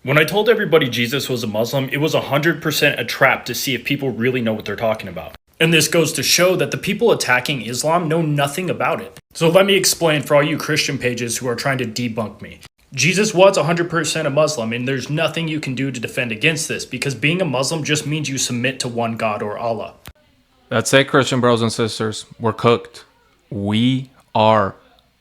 When I told everybody Jesus was a Muslim, it was 100% a trap to see if people really know what they're talking about. And this goes to show that the people attacking Islam know nothing about it. So let me explain for all you Christian pages who are trying to debunk me. Jesus was 100% a Muslim, and there's nothing you can do to defend against this, because being a Muslim just means you submit to one God or Allah. That's it, Christian bros and sisters. We're cooked. We are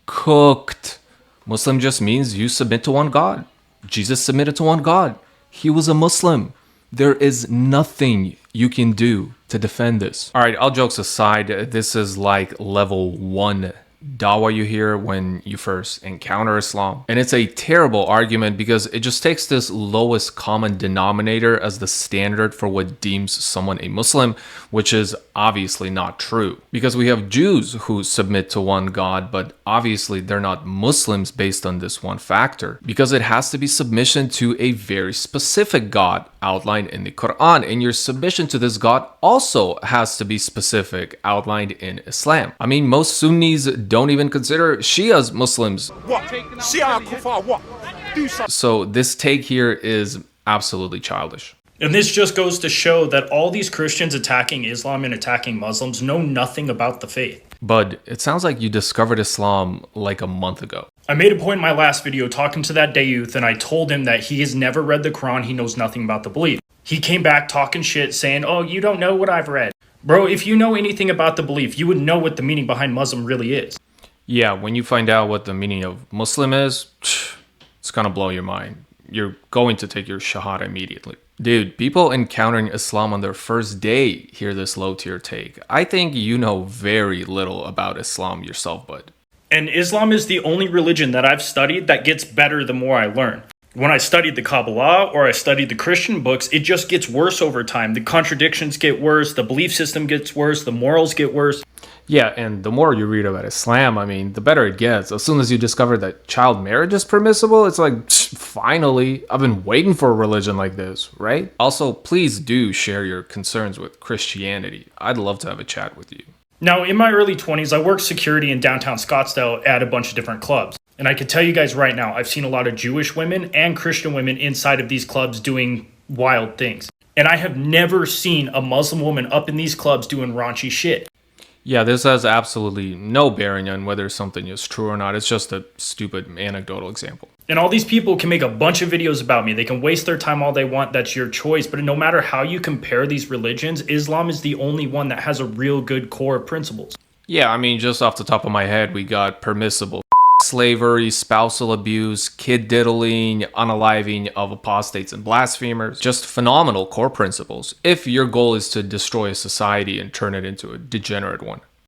cooked. Muslim just means you submit to one God. Jesus submitted to one God. He was a Muslim. There is nothing you can do to defend this. All right, all jokes aside, this is like level 1 dawah you hear when you first encounter Islam. And it's a terrible argument because it just takes this lowest common denominator as the standard for what deems someone a Muslim, which is obviously not true. Because we have Jews who submit to one God, but obviously they're not Muslims based on this one factor. Because it has to be submission to a very specific God outlined in the Quran. And your submission to this God also has to be specific, outlined in Islam. I mean, most Sunnis don't even consider Shias Muslims. What? Shia Kufar, what? Do something. So this take here is absolutely childish. And this just goes to show that all these Christians attacking Islam and attacking Muslims know nothing about the faith. Bud, it sounds like you discovered Islam like a month ago. I made a point in my last video talking to that day youth, and I told him that he has never read the Quran, he knows nothing about the belief. He came back talking shit saying, oh, you don't know what I've read. Bro, if you know anything about the belief, you would know what the meaning behind Muslim really is. Yeah, when you find out what the meaning of Muslim is, it's gonna blow your mind. You're going to take your shahada immediately. Dude, people encountering Islam on their first day hear this low-tier take. I think you know very little about Islam yourself, bud. And Islam is the only religion that I've studied that gets better the more I learn. When I studied the Kabbalah or I studied the Christian books, it just gets worse over time. The contradictions get worse, the belief system gets worse, the morals get worse. Yeah, and the more you read about Islam, I mean, the better it gets. As soon as you discover that child marriage is permissible, it's like, finally, I've been waiting for a religion like this, right? Also, please do share your concerns with Christianity. I'd love to have a chat with you. Now, in my early 20s, I worked security in downtown Scottsdale at a bunch of different clubs. And I can tell you guys right now, I've seen a lot of Jewish women and Christian women inside of these clubs doing wild things. And I have never seen a Muslim woman up in these clubs doing raunchy shit. Yeah, this has absolutely no bearing on whether something is true or not. It's just a stupid anecdotal example. And all these people can make a bunch of videos about me. They can waste their time all they want. That's your choice. But no matter how you compare these religions, Islam is the only one that has a real good core of principles. Yeah, I mean, just off the top of my head, we got permissible slavery, spousal abuse, kid diddling, unaliving of apostates and blasphemers. Just phenomenal core principles if your goal is to destroy a society and turn it into a degenerate one.